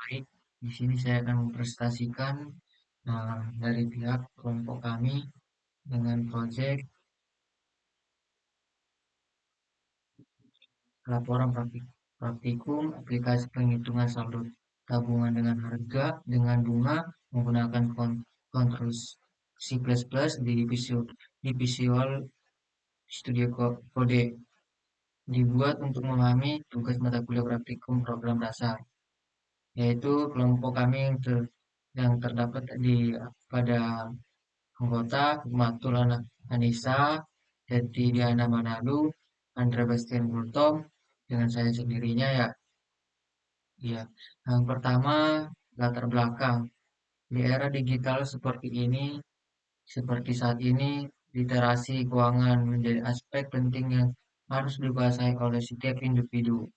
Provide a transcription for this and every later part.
Baik, di sini saya akan mempresentasikan dari pihak kelompok kami dengan proyek laporan praktikum aplikasi penghitungan saldo tabungan dengan harga dengan bunga menggunakan Control C++ di di Visual Studio Code dibuat untuk memahami tugas mata kuliah praktikum program dasar, yaitu kelompok kami yang terdapat pada anggota Matul Anissa, Hetty Diana Manado, Andra Bastian Gultom, dengan saya sendirinya ya. Ya, yang pertama latar belakang. Di era digital seperti saat ini, literasi keuangan menjadi aspek penting yang harus dikuasai oleh setiap individu.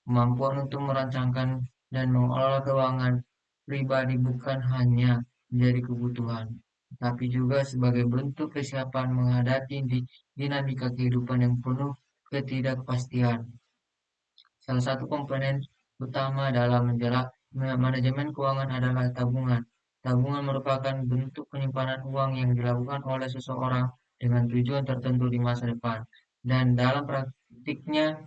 Kemampuan untuk merancangkan dan mengelola keuangan pribadi bukan hanya menjadi kebutuhan, tapi juga sebagai bentuk kesiapan menghadapi dinamika kehidupan yang penuh ketidakpastian. Salah satu komponen utama dalam manajemen keuangan adalah tabungan. Tabungan merupakan bentuk penyimpanan uang yang dilakukan oleh seseorang dengan tujuan tertentu di masa depan. Dan dalam praktiknya,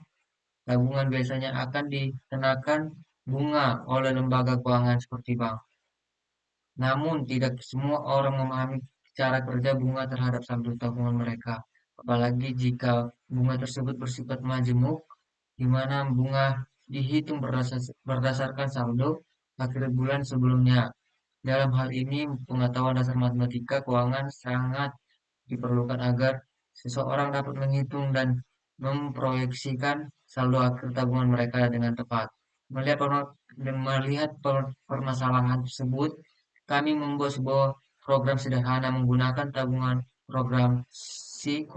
tabungan biasanya akan dikenakan bunga oleh lembaga keuangan seperti bank. Namun, tidak semua orang memahami cara kerja bunga terhadap saldo tabungan mereka. Apalagi jika bunga tersebut bersifat majemuk, di mana bunga dihitung berdasarkan saldo akhir bulan sebelumnya. Dalam hal ini, pengetahuan dasar matematika keuangan sangat diperlukan agar seseorang dapat menghitung dan memproyeksikan saldo akhir tabungan mereka dengan tepat. Melihat permasalahan tersebut, kami membuat sebuah program sederhana menggunakan tabungan program C++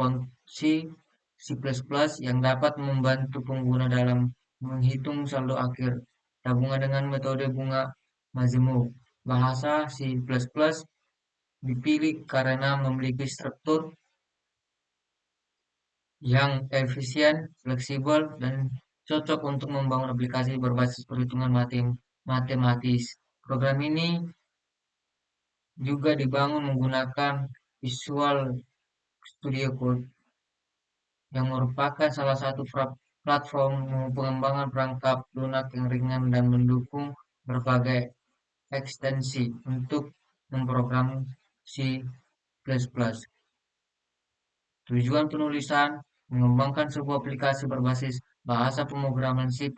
yang dapat membantu pengguna dalam menghitung saldo akhir tabungan dengan metode bunga majemuk. Bahasa C++ dipilih karena memiliki struktur yang efisien, fleksibel, dan cocok untuk membangun aplikasi berbasis perhitungan matematis. Program ini juga dibangun menggunakan Visual Studio Code yang merupakan salah satu platform pengembangan perangkat lunak yang ringan dan mendukung berbagai ekstensi untuk memprogram C++. Tujuan penulisan mengembangkan sebuah aplikasi berbasis bahasa pemrograman C++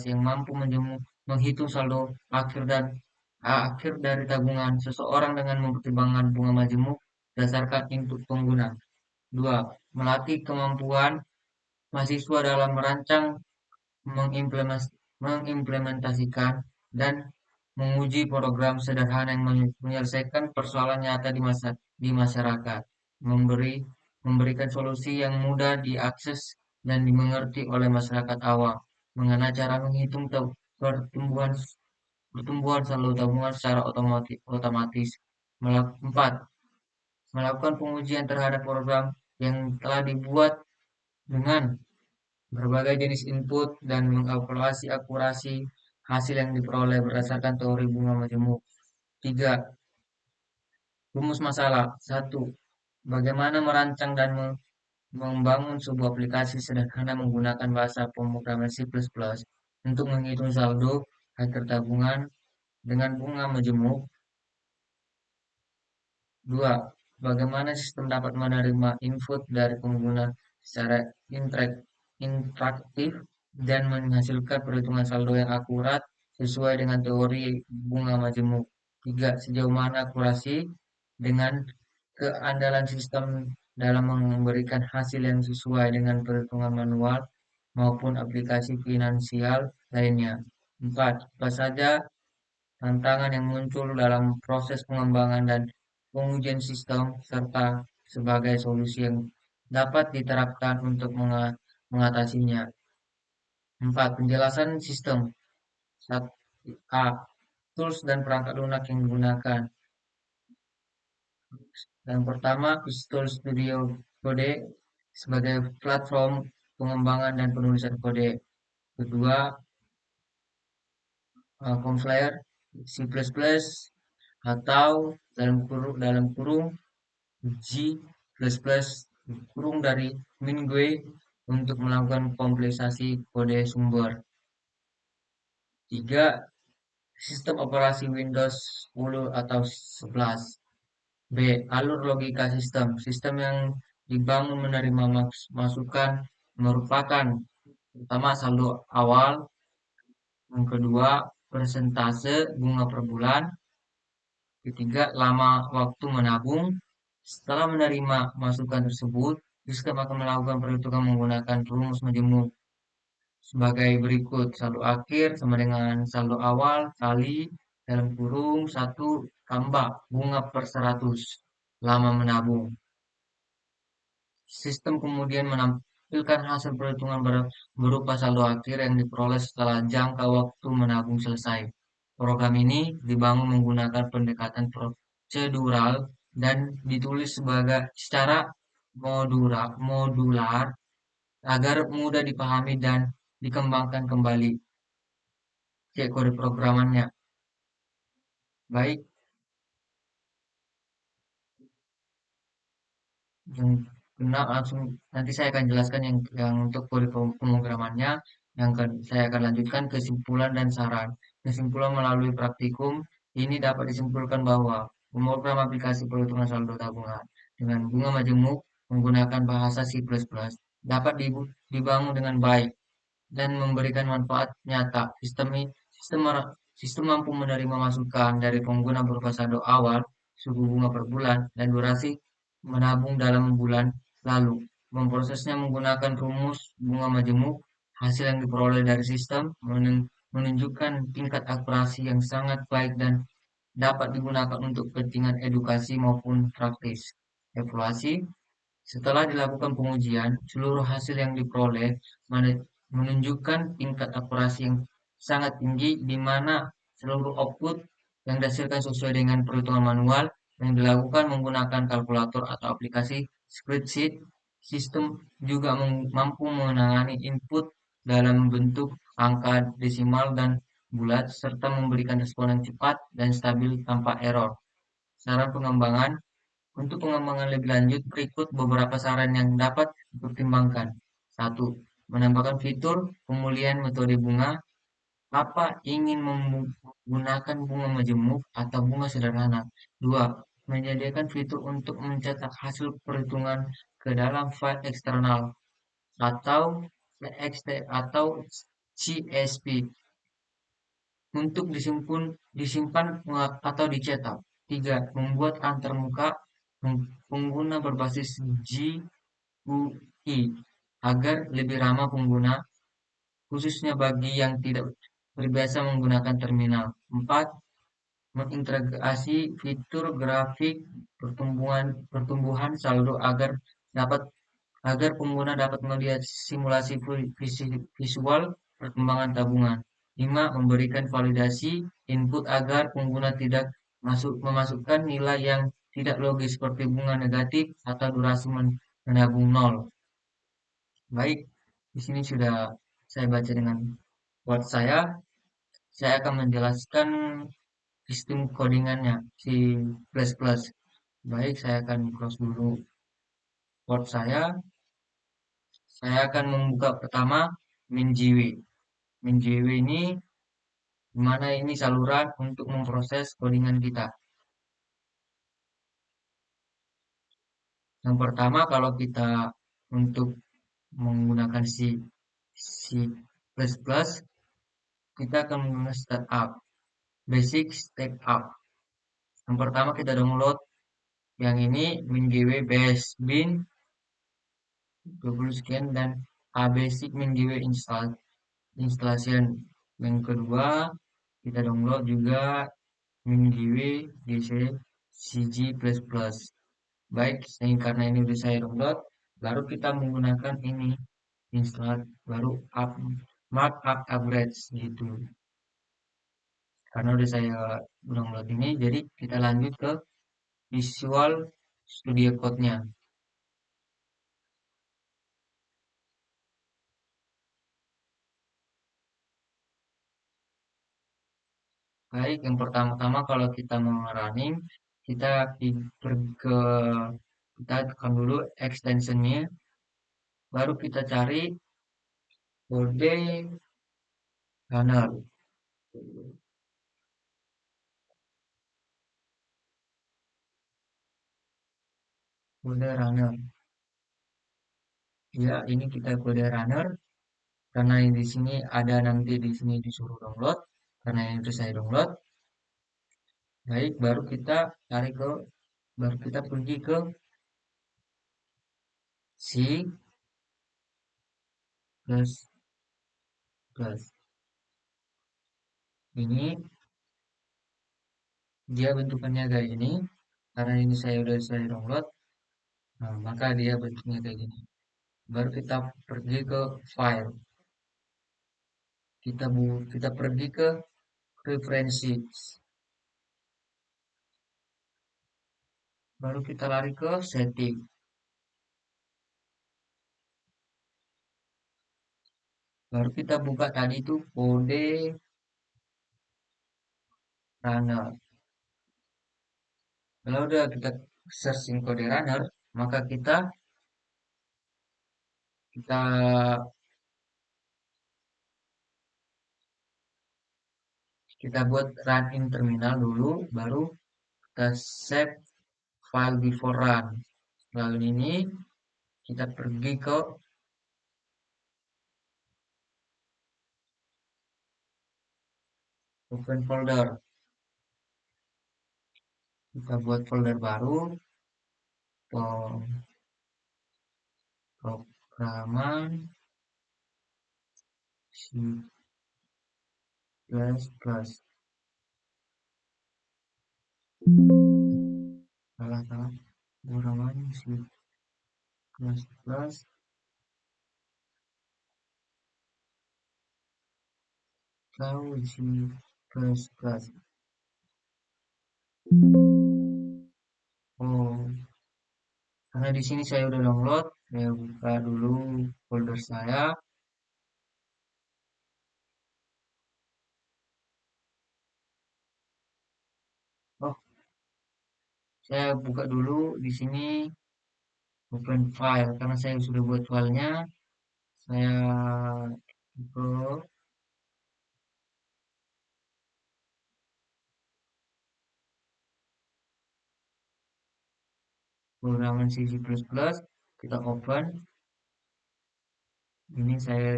yang mampu menghitung saldo akhir dari tabungan seseorang dengan mempertimbangkan bunga majemuk berdasarkan input pengguna. 2. Melatih kemampuan mahasiswa dalam merancang, mengimplementasikan, dan menguji program sederhana yang menyelesaikan persoalan nyata di masyarakat, memberikan solusi yang mudah diakses dan dimengerti oleh masyarakat awam mengenai cara menghitung pertumbuhan pertumbuhan saldo tabungan secara otomatis. 4. Melakukan pengujian terhadap program yang telah dibuat dengan berbagai jenis input dan mengevaluasi akurasi hasil yang diperoleh berdasarkan teori bunga majemuk. 3. Rumus masalah. 1. Bagaimana merancang dan membangun sebuah aplikasi sederhana menggunakan bahasa pemrograman C++ untuk menghitung saldo akhir tabungan dengan bunga majemuk. 2. Bagaimana sistem dapat menerima input dari pengguna secara interaktif dan menghasilkan perhitungan saldo yang akurat sesuai dengan teori bunga majemuk. 3. Sejauh mana akurasi dengan keandalan sistem dalam memberikan hasil yang sesuai dengan perhitungan manual maupun aplikasi finansial lainnya. 4. Apa saja tantangan yang muncul dalam proses pengembangan dan pengujian sistem, serta sebagai solusi yang dapat diterapkan untuk mengatasinya. 4. Penjelasan sistem. 1. A. Tools dan perangkat lunak yang digunakan. Yang pertama, Visual Studio Code sebagai platform pengembangan dan penulisan kode. Kedua, Compiler C++ atau dalam kurung G++ kurung dari MinGui untuk melakukan kompilasi kode sumber. 3. Sistem operasi Windows 10 atau 11. B. Alur logika sistem. Sistem yang dibangun menerima masukan merupakan pertama saldo awal, yang kedua persentase bunga per bulan, ketiga lama waktu menabung. Setelah menerima masukan tersebut, sistem akan melakukan perhitungan menggunakan rumus majemuk sebagai berikut. Saldo akhir sama dengan saldo awal kali dalam kurung 1 tambah bunga per 100 lama menabung. Sistem kemudian menampilkan hasil perhitungan berupa saldo akhir yang diperoleh setelah jangka waktu menabung selesai. Program ini dibangun menggunakan pendekatan prosedural dan ditulis secara modular agar mudah dipahami dan dikembangkan kembali. Cek kode programannya. Baik, yang kena langsung nanti saya akan jelaskan yang untuk kode pemrogramannya. Saya akan lanjutkan kesimpulan dan saran. Kesimpulan melalui praktikum ini dapat disimpulkan bahwa pemrogram aplikasi perhitungan saldo tabungan dengan bunga majemuk menggunakan bahasa C++ dapat dibangun dengan baik dan memberikan manfaat nyata. Sistem mampu menerima masukan dari pengguna berupa saldo awal, suku bunga per bulan, dan durasi menabung dalam bulan lalu. Memprosesnya menggunakan rumus bunga majemuk. Hasil yang diperoleh dari sistem menunjukkan tingkat akurasi yang sangat baik dan dapat digunakan untuk kepentingan edukasi maupun praktis. Evaluasi setelah dilakukan pengujian, seluruh hasil yang diperoleh menunjukkan tingkat akurasi yang sangat tinggi di mana seluruh output yang dihasilkan sesuai dengan perhitungan manual yang dilakukan menggunakan kalkulator atau aplikasi spreadsheet. Sistem juga mampu menangani input dalam bentuk angka desimal dan bulat serta memberikan respon yang cepat dan stabil tanpa error. Saran pengembangan untuk pengembangan lebih lanjut, berikut beberapa saran yang dapat dipertimbangkan. 1. Menambahkan fitur pemulihan metode bunga. Apa ingin menggunakan bunga majemuk atau bunga sederhana? 2. Menyediakan fitur untuk mencetak hasil perhitungan ke dalam file eksternal atau TXT atau CSV untuk disimpan atau dicetak. 3. Membuat antarmuka pengguna berbasis GUI agar lebih ramah pengguna, khususnya bagi yang tidak terbiasa menggunakan terminal. 4. Mengintegrasi fitur grafik pertumbuhan saldo agar pengguna dapat melihat simulasi visual perkembangan tabungan. 5. Memberikan validasi input agar pengguna tidak memasukkan nilai yang tidak logis seperti bunga negatif atau durasi menabung nol. Baik, di sini sudah saya baca dengan buat saya. Saya akan menjelaskan sistem codingannya C++. Baik, saya akan close dulu Word saya. Saya akan membuka pertama MinGW. MinGW ini dimana ini saluran untuk memproses codingan kita. Yang pertama kalau kita untuk menggunakan C++, kita akan menggunakan startup, basic startup. Yang pertama kita download yang ini MinGW base bin 20 sekian dan basic MinGW installation. Yang kedua kita download juga MinGW GC CG++. Baik, karena ini udah saya download, baru kita menggunakan ini install, baru markup upgrades gitu. Karena udah saya download ini, jadi kita lanjut ke Visual Studio Code-nya. Baik, yang pertama-tama kalau kita mau running, kita pergi ke kita tekan dulu extensionnya, baru kita cari kode runner, kode runner. Ya, ini kita kode runner karena di sini ada nanti di sini disuruh download. Karena yang itu saya download. Baik, baru kita pergi ke C plus plus. Ini dia bentukannya kayak ini. Karena ini saya download, nah, maka dia bentuknya kayak gini. Baru kita pergi ke file. Kita pergi ke preferences. Baru kita lari ke setting. Baru kita buka tadi itu kode runner. Kalau udah kita searching kode runner, maka kita kita buat run in terminal dulu, baru kita save file before run. Lalu ini kita pergi ke open folder. Kita buat folder baru, pemrograman C++. Salah, salah. Pemrograman C++. Tahu C++. Oh, karena di sini saya udah download, saya buka dulu folder saya. Oh, saya buka dulu di sini open file karena saya sudah buat filenya. Saya buka programan C++, kita open. Ini saya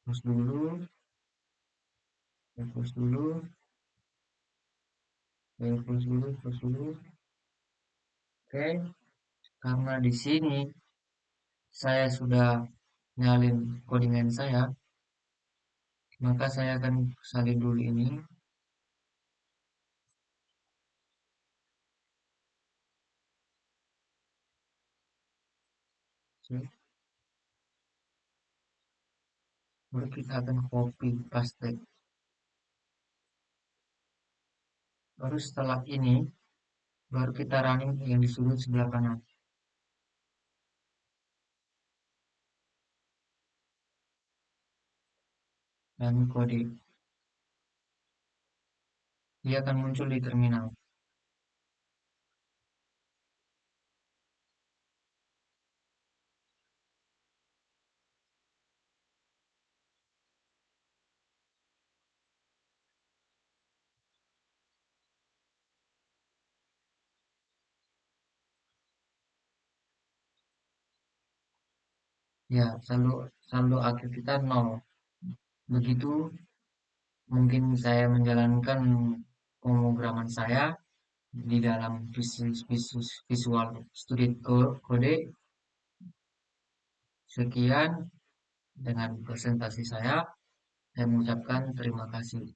hapus dulu, hapus dulu, hapus dulu. Oke, karena di sini saya sudah nyalin codingan saya, maka saya akan salin dulu ini. Baru kita akan copy paste. Baru setelah ini, baru kita running yang di sudut sebelah kanan. Dan kode. Dia akan muncul di terminal. Ya, saldo akhir kita 0. Begitu mungkin saya menjalankan pemrograman saya di dalam Visual Studio Code. Sekian dengan presentasi saya. Saya mengucapkan terima kasih.